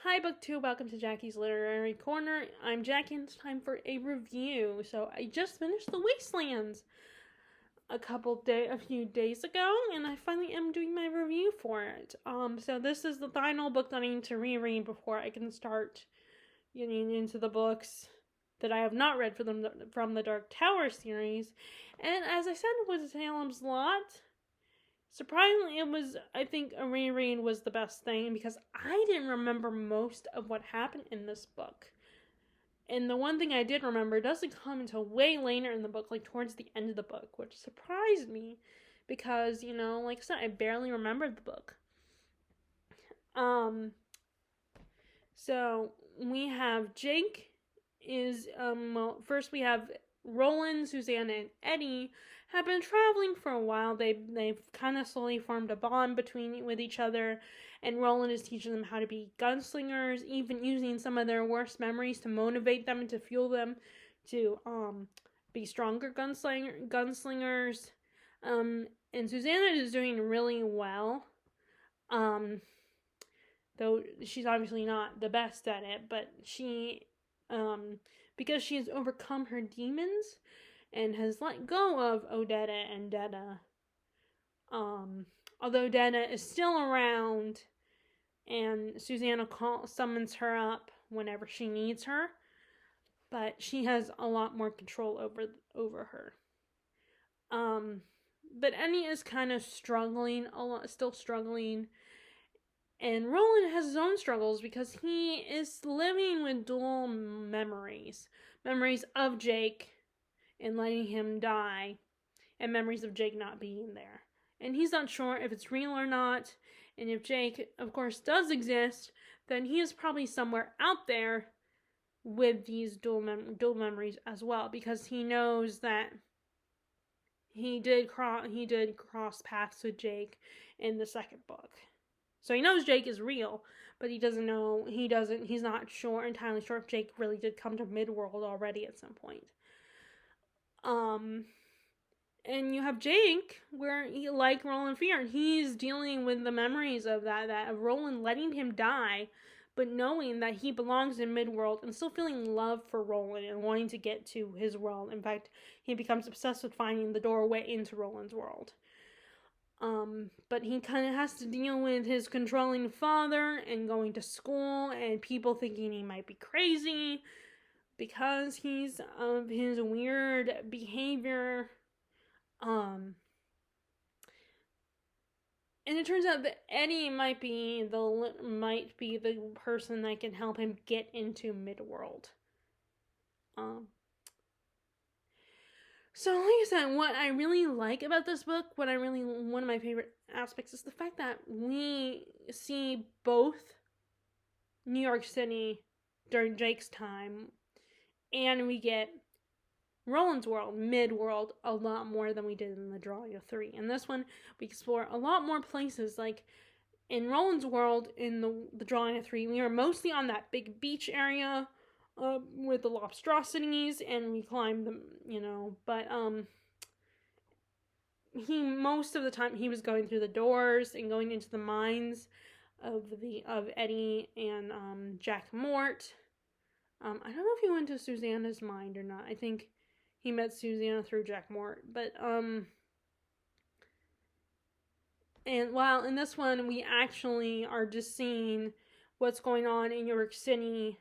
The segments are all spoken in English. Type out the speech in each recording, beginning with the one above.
Hi, Book 2. Welcome to Jackie's Literary Corner. I'm Jackie, and it's time for a review. So, I just finished The Wastelands a few days ago, and I finally am doing my review for it. So this is the final book that I need to reread before I can start getting into the books that I have not read from the Dark Tower series. And as I said with Salem's Lot, surprisingly, I think a reread was the best thing because I didn't remember most of what happened in this book. And the one thing I did remember doesn't come until way later in the book, like towards the end of the book, which surprised me because, like I said, I barely remembered the book. Um, so we have Jake first we have Roland, Susanna, and Eddie have been traveling for a while. They've kind of slowly formed a bond with each other, and Roland is teaching them how to be gunslingers, even using some of their worst memories to motivate them and to fuel them to be stronger gunslingers. And Susanna is doing really well. Though she's obviously not the best at it, but because she has overcome her demons and has let go of Odetta and Detta. Although Detta is still around, and Susanna summons her up whenever she needs her, but she has a lot more control over her. But Annie is kind of still struggling. And Roland has his own struggles because he is living with dual memories of Jake and letting him die, and memories of Jake not being there. And he's not sure if it's real or not. And if Jake, of course, does exist, then he is probably somewhere out there with these dual memories as well, because he knows that he did cross paths with Jake in the second book. So he knows Jake is real, but he's not entirely sure if Jake really did come to Midworld already at some point. And you have Jake, where he, like Roland feared, he's dealing with the memories of of Roland letting him die, but knowing that he belongs in Midworld and still feeling love for Roland and wanting to get to his world. In fact, he becomes obsessed with finding the doorway into Roland's world. But he kind of has to deal with his controlling father and going to school and people thinking he might be crazy because he's of his weird behavior. And it turns out that Eddie might be the person that can help him get into Midworld. So, like I said, what I really like about this book, one of my favorite aspects is the fact that we see both New York City during Jake's time, and we get Roland's world, Midworld, a lot more than we did in the Drawing of Three. In this one, we explore a lot more places. Like in Roland's world, in the Drawing of Three, we were mostly on that big beach area with the lobstrosities, and we climbed them, but most of the time he was going through the doors and going into the minds of Eddie and Jack Mort. I don't know if he went to Susanna's mind or not. I think he met Susanna through Jack Mort, but and while in this one we actually are just seeing what's going on in New York City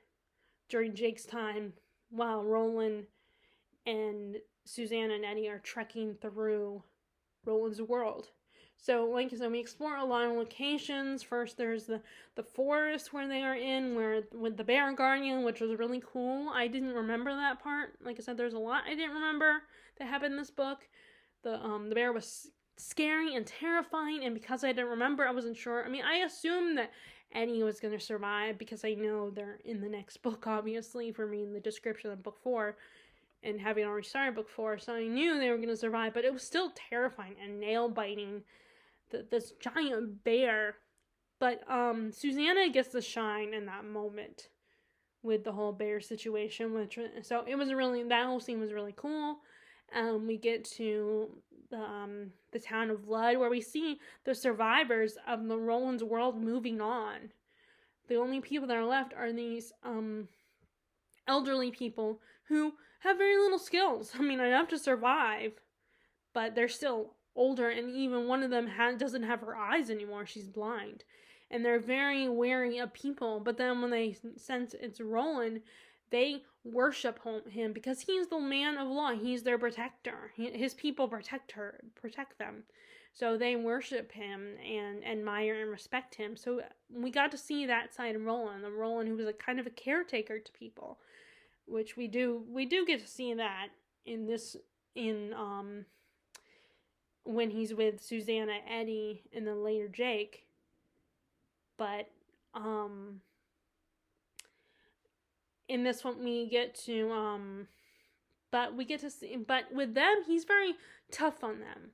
during Jake's time, while Roland and Susanna and Eddie are trekking through Roland's world. So, like I said, we explore a lot of locations. First, there's the forest where they are in, with the Bear Guardian, which was really cool. I didn't remember that part. Like I said, there's a lot I didn't remember that happened in this book. The bear was scary and terrifying, and because I didn't remember, I wasn't sure. I mean, I assumed that Eddie was going to survive because I know they're in the next book, obviously, for me in the description of book 4, and having already started book 4, so I knew they were going to survive, but it was still terrifying and nail-biting, this giant bear. But Susanna gets the shine in that moment with the whole bear situation, so it was that whole scene was really cool. We get to the town of Lud, where we see the survivors of the Roland's world moving on. the only people that are left are these elderly people who have very little skills. I mean, enough to survive, but they're still older, and even one of them doesn't have her eyes anymore. She's blind. And they're very wary of people, but then when they sense it's Roland, they worship him because he's the man of law. He's their protector. His people protect them. So they worship him and admire and respect him. So we got to see that side of Roland, the Roland who was a kind of a caretaker to people, which we do get to see that when he's with Susanna, Eddie, and then later Jake. But in this one we get to see, but with them he's very tough on them.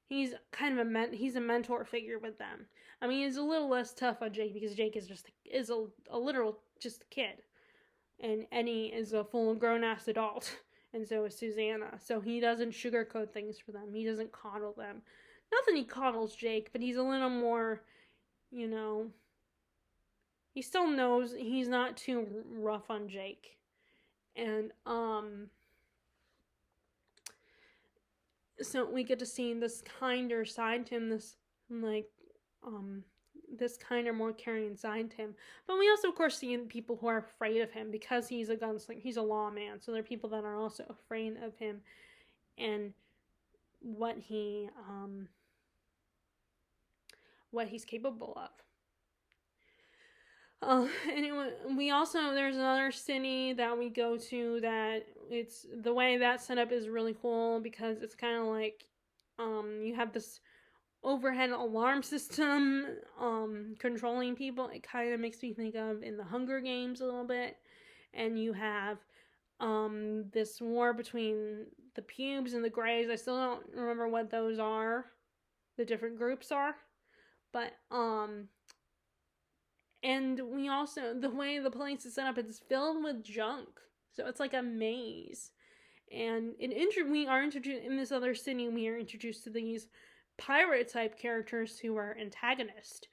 He's kind of he's a mentor figure with them. I mean, he's a little less tough on Jake because Jake is a literal just a kid, and Eddie is a full grown ass adult, and so is Susanna. So he doesn't sugarcoat things for them. He doesn't coddle them. Not that he coddles Jake, but he's a little more, you know. He still knows he's not too rough on Jake, and so we get to see this kinder side to him, this kinder, more caring side to him. But we also, of course, see people who are afraid of him because he's a gunslinger. He's a lawman, so there are people that are also afraid of him and what he's capable of. Anyway, there's another city that we go to that it's the way that setup is really cool because it's kind of like you have this overhead alarm system controlling people. It kind of makes me think of in the Hunger Games a little bit. And you have this war between the Pubes and the Greys. I still don't remember what those are, the different groups are, but and we also, the way the place is set up, it's filled with junk. So it's like a maze. And we are introduced, in this other city, we are introduced to these pirate-type characters who are antagonists.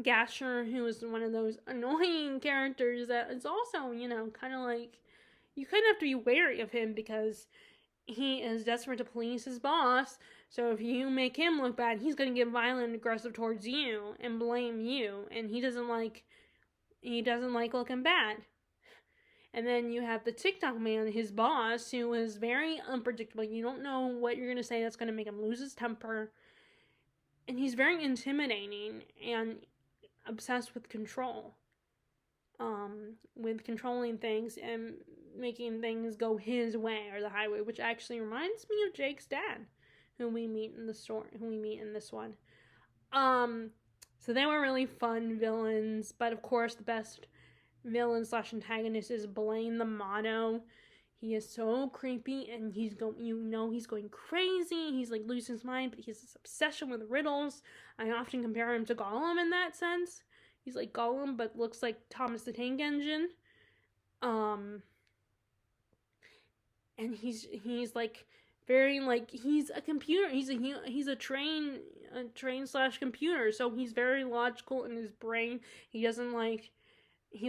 Gasher, who is one of those annoying characters that is also, kind of like, you kind of have to be wary of him because he is desperate to please his boss. So if you make him look bad, he's going to get violent and aggressive towards you and blame you. And he doesn't like looking bad. And then you have the TikTok man, his boss, who is very unpredictable. You don't know what you're going to say that's going to make him lose his temper. And he's very intimidating and obsessed with control. With controlling things and making things go his way or the highway, which actually reminds me of Jake's dad, who we meet in this one. So they were really fun villains, but of course the best villain / antagonist is Blaine the Mono. He is so creepy, and he's going crazy. He's like losing his mind, but he has this obsession with riddles. I often compare him to Gollum in that sense. He's like Gollum, but looks like Thomas the Tank Engine. And he's like very like he's a computer. He's a train / computer. So he's very logical in his brain. He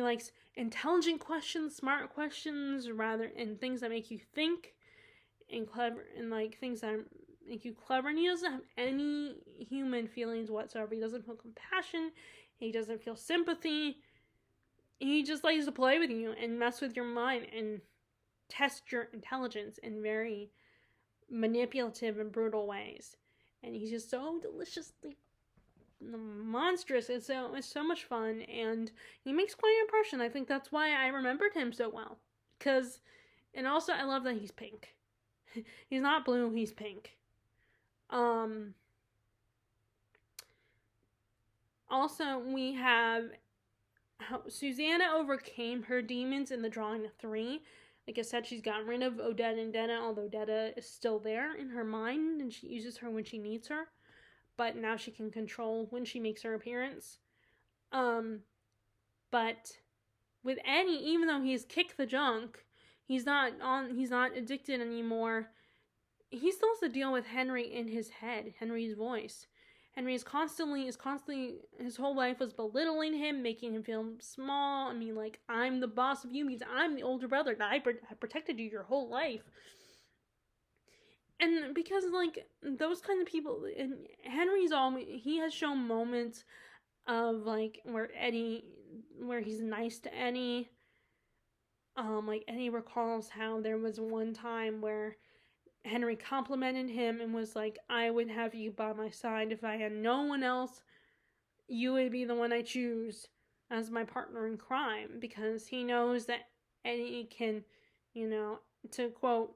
likes intelligent questions, smart questions, and things that make you think, and clever, and like things that make you clever. And he doesn't have any human feelings whatsoever. He doesn't feel compassion. He doesn't feel sympathy. He just likes to play with you and mess with your mind and test your intelligence in very manipulative and brutal ways. And he's just so deliciously monstrous. It's so much fun, and he makes quite an impression. I think that's why I remembered him so well. And also I love that he's pink. He's not blue, he's pink. Also, we have how Susanna overcame her demons in the Drawing of Three. Like I said, she's gotten rid of Odette and Denna, although Denna is still there in her mind, and she uses her when she needs her. But now she can control when she makes her appearance. But with Eddie, even though he's kicked the junk, he's not addicted anymore. He still has to deal with Henry in his head, Henry's voice. Henry is constantly, his whole life was belittling him, making him feel small. I mean, like, I'm the boss of you because I'm the older brother. I protected you your whole life. And because, like, those kind of people, and Henry's always, he has shown moments of, like, where he's nice to Eddie. Like, Eddie recalls how there was one time where Henry complimented him and was like, I would have you by my side if I had no one else. You would be the one I choose as my partner in crime, because he knows that Eddie can, to quote,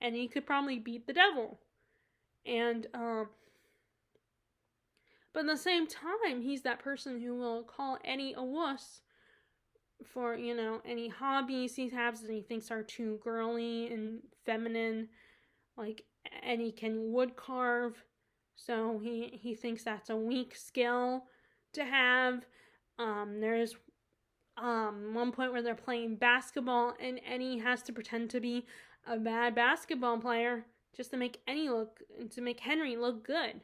Eddie could probably beat the devil. And, but at the same time, he's that person who will call Eddie a wuss for, any hobbies he has that he thinks are too girly and feminine. Like, Eddie can wood carve, so he thinks that's a weak skill to have. There's one point where they're playing basketball, and Eddie has to pretend to be a bad basketball player just to make Henry look good.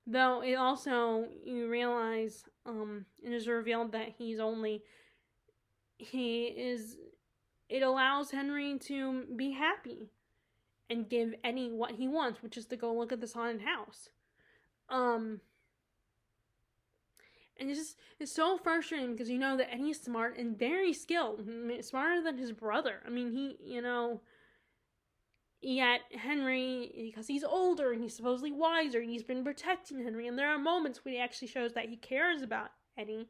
Though it also, you realize, it is revealed that it allows Henry to be happy and give Eddie what he wants, which is to go look at this haunted house. And it's so frustrating because you know that Eddie's smart and very skilled, smarter than his brother. I mean, yet Henry, because he's older and he's supposedly wiser and he's been protecting Henry, and there are moments where he actually shows that he cares about Eddie.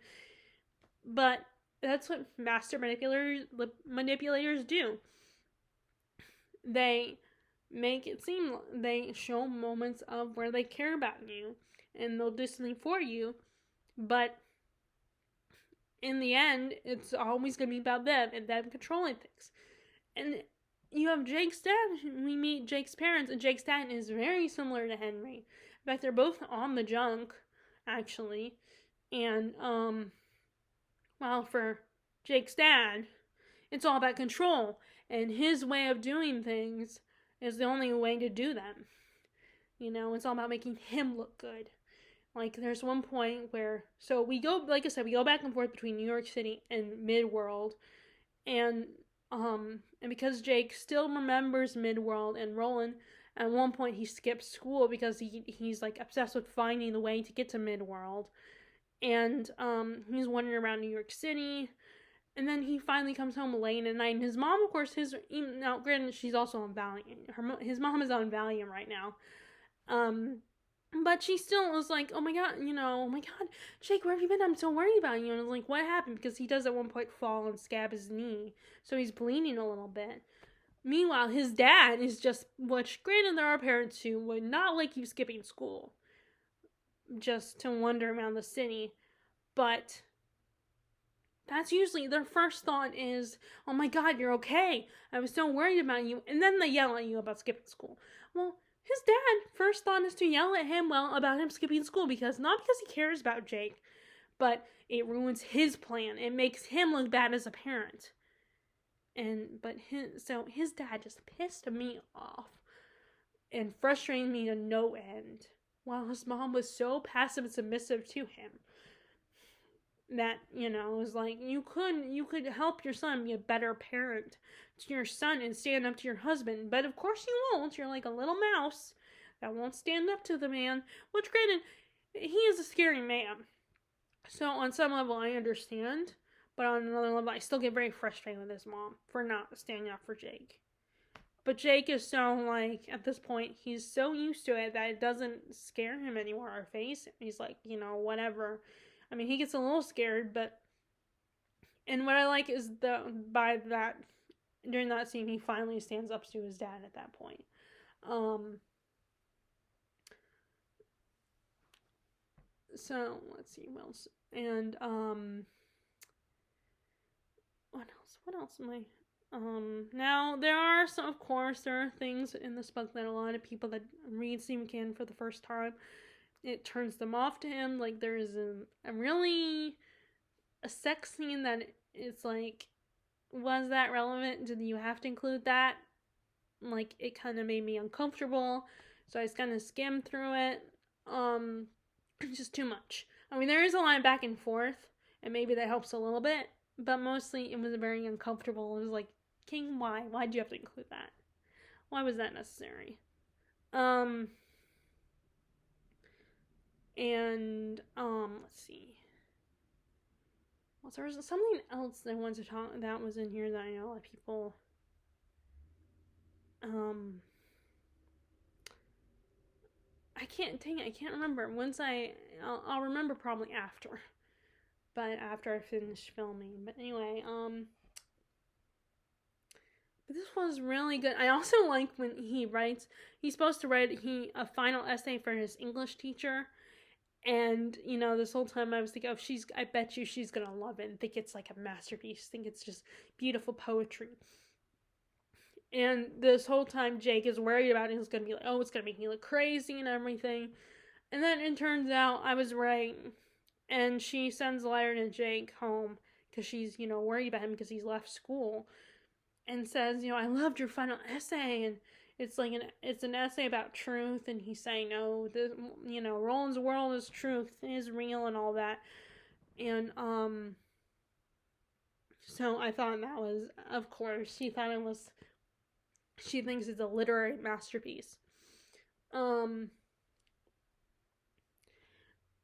But that's what master manipulators do. They make it seem, they show moments of where they care about you and they'll do something for you, but in the end, it's always going to be about them and them controlling things. And you have Jake's dad. We meet Jake's parents, and Jake's dad is very similar to Henry. In fact, they're both on the junk, actually. And, well, for Jake's dad, it's all about control, and his way of doing things is the only way to do them. It's all about making him look good. Like, there's one point where, so we go back and forth between New York City and Midworld, and because Jake still remembers Midworld and Roland, at one point he skips school because he's like obsessed with finding the way to get to Midworld, and he's wandering around New York City, and then he finally comes home late at night, and his mom, of course, now granted she's also on Valium, his mom is on Valium right now, but she still was like, oh my god, Jake, where have you been? I'm so worried about you. And I was like, what happened? Because he does at one point fall and scab his knee, so he's bleeding a little bit. Meanwhile, his dad is just, which granted there are parents who would not like you skipping school just to wander around the city, but that's usually their first thought is, oh my god, you're okay. I was so worried about you. And then they yell at you about skipping school. Well, his dad first thought is to yell at him, about him skipping school, not because he cares about Jake, but it ruins his plan. It makes him look bad as a parent. So his dad just pissed me off and frustrated me to no end, while his mom was so passive and submissive to him that, it was like, you could help your son be a better parent to your son and stand up to your husband, but of course you won't. You're like a little mouse that won't stand up to the man, which granted, he is a scary man, so on some level I understand, but on another level I still get very frustrated with his mom for not standing up for Jake. But Jake is so, like, at this point, he's so used to it that it doesn't scare him anymore or face him. He's like, whatever. I mean, he gets a little scared, but, and what I like is during that scene, he finally stands up to his dad at that point. So, let's see, what else? And, what else am I, now, there are things in this book that a lot of people that read Stephen King for the first time, it turns them off to him. Like, there is a sex scene that it's like, was that relevant? Did you have to include that? Like, it kind of made me uncomfortable, so I just kind of skimmed through it. It's just too much. I mean, there is a line back and forth, and maybe that helps a little bit, but mostly it was very uncomfortable. It was like, King, why? Why'd you have to include that? Why was that necessary? Um, let's see. Well, there was something else that I wanted to talk that was in here that I know a lot of people. I can't remember. I'll remember probably after, but after I finish filming. But anyway, but this was really good. I also like when he writes. He's supposed to write a final essay for his English teacher, and this whole time I was thinking, I bet you she's gonna love it and think it's like a masterpiece. Think it's just beautiful poetry. And this whole time Jake is worried about it. He's gonna be like, oh, it's gonna make me look crazy and everything. And then it turns out I was right. And she sends a letter to Jake home because she's, worried about him because he's left school. And says, I loved your final essay. And it's like it's an essay about truth. And he's saying, no, Roland's world is truth, is real and all that. And, so I thought that was, of course, she thinks it's a literary masterpiece. And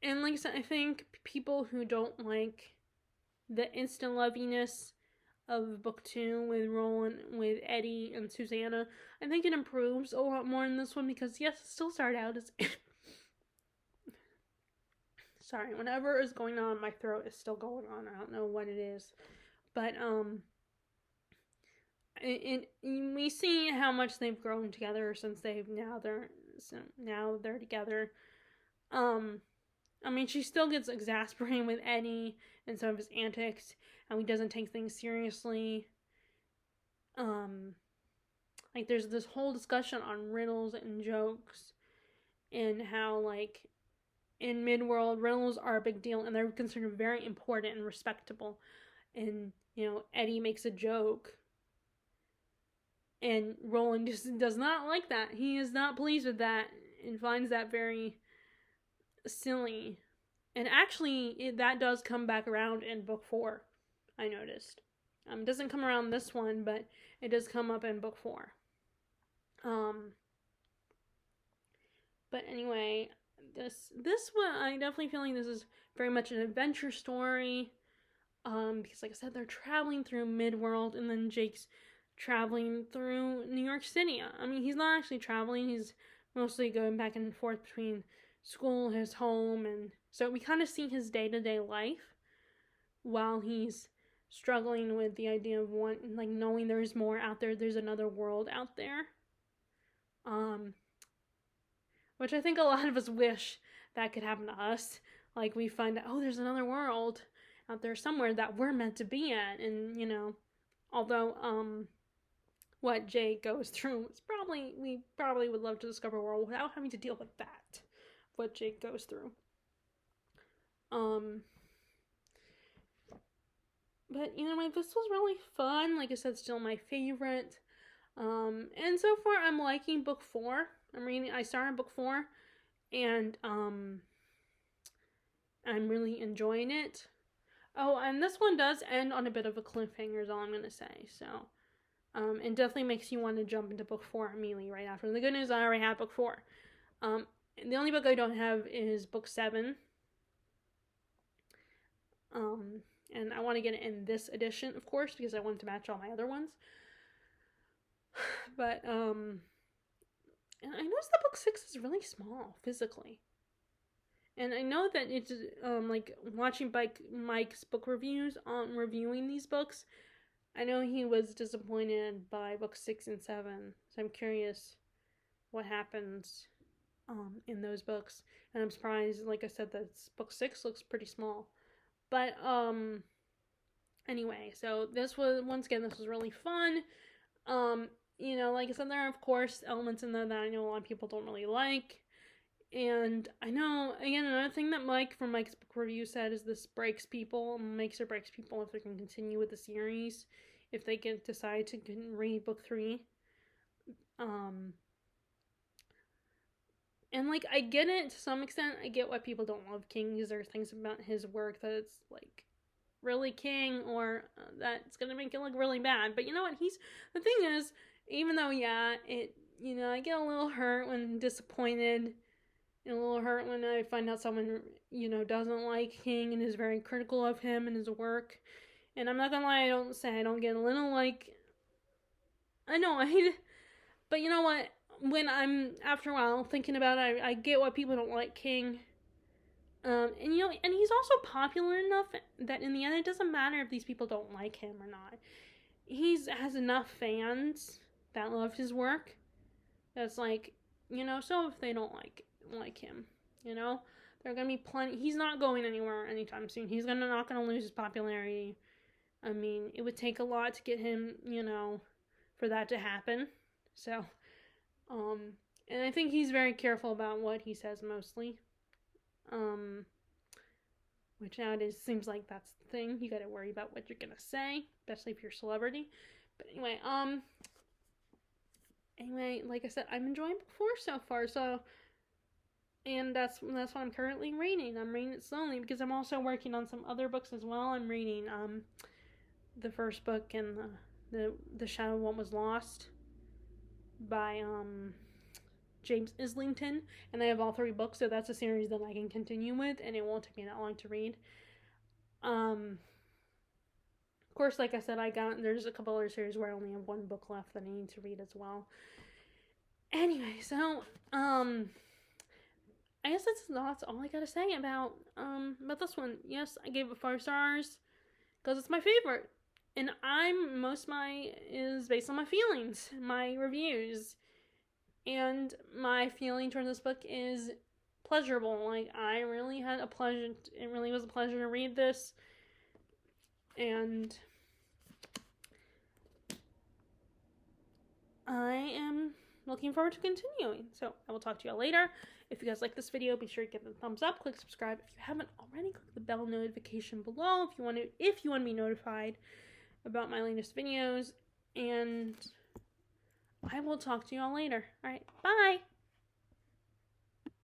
like I said, I think people who don't like the instant loviness of book 2 with Roland, with Eddie and Susanna, I think it improves a lot more in this one because, yes, it still started out as... Sorry, whatever is going on, my throat is still going on. I don't know what it is. But, we see how much they've grown together since now they're together. I mean, she still gets exasperated with Eddie and some of his antics, and he doesn't take things seriously. Like there's this whole discussion on riddles and jokes, and how like in Midworld riddles are a big deal and they're considered very important and respectable. And Eddie makes a joke, and Roland just does not like that. He is not pleased with that and finds that very silly. And actually, that does come back around in book 4, I noticed. It doesn't come around this one, but it does come up in book 4. But anyway, this one, I definitely feel like this is very much an adventure story. Because like I said, they're traveling through Midworld, and then Jake's traveling through New York City. I mean, he's not actually traveling, he's mostly going back and forth between school, his home, and so we kind of see his day-to-day life while he's struggling with the idea of knowing there's more out there, there's another world out there. Which I think a lot of us wish that could happen to us. Like we find out, oh, there's another world out there somewhere that we're meant to be at, and although what Jake goes through is we probably would love to discover a world without having to deal with that, what Jake goes through. But this was really fun. Like I said, still my favorite. And so far I'm liking book 4. I started book 4, and I'm really enjoying it. Oh, and this one does end on a bit of a cliffhanger is all I'm gonna say. So it definitely makes you want to jump into book 4 immediately right after. The good news, I already have book 4. The only book I don't have is book 7. And I want to get it in this edition, of course, because I want to match all my other ones. But and I noticed that book 6 is really small physically. And I know that it's like watching Mike's book reviews on reviewing these books. I know he was disappointed by book 6 and 7, so I'm curious what happens in those books. And I'm surprised, like I said, that book 6 looks pretty small. But anyway, so this was really fun. Like I said, there are of course elements in there that I know a lot of people don't really like. And I know, again, another thing that Mike from Mike's book review said is this makes or breaks people if they can continue with the series, if they can decide to read book 3. And, like, I get it to some extent. I get why people don't love King, because there are things about his work that it's, like, really King, or that's gonna make it look really bad. But you know what? The thing is, even though, yeah, I get a little hurt when disappointed, and a little hurt when I find out someone, doesn't like King and is very critical of him and his work. And I'm not gonna lie, I don't get a little, like, annoyed. But you know what? When I'm, after a while, thinking about it, I get why people don't like King. And he's also popular enough that in the end, it doesn't matter if these people don't like him or not. He has enough fans that love his work. That's like, so if they don't like him, they're gonna be plenty. He's not going anywhere anytime soon. He's not gonna lose his popularity. I mean, it would take a lot to get him, for that to happen. So, and I think he's very careful about what he says mostly. Which nowadays seems like that's the thing. You gotta worry about what you're gonna say, especially if you're a celebrity. But anyway, like I said, I'm enjoying Book 4 so far, and that's what I'm currently reading. I'm reading it slowly because I'm also working on some other books as well. I'm reading the first book in the Shadow of What Was Lost by James Islington, and I have all 3 books, so that's a series that I can continue with, and it won't take me that long to read. Of course, like I said, there's a couple other series where I only have 1 book left that I need to read as well. Anyway, so I guess that's all I gotta say about this one. Yes, I gave it 5 stars because it's my favorite, and most of my is based on my feelings, my reviews. And my feeling towards this book is pleasurable. Like, I really had a pleasure. It really was a pleasure to read this. And I am looking forward to continuing. So, I will talk to you all later. If you guys like this video, be sure to give it a thumbs up. Click subscribe. If you haven't already, click the bell notification below if you want to be notified about my latest videos. And I will talk to you all later. All right, bye!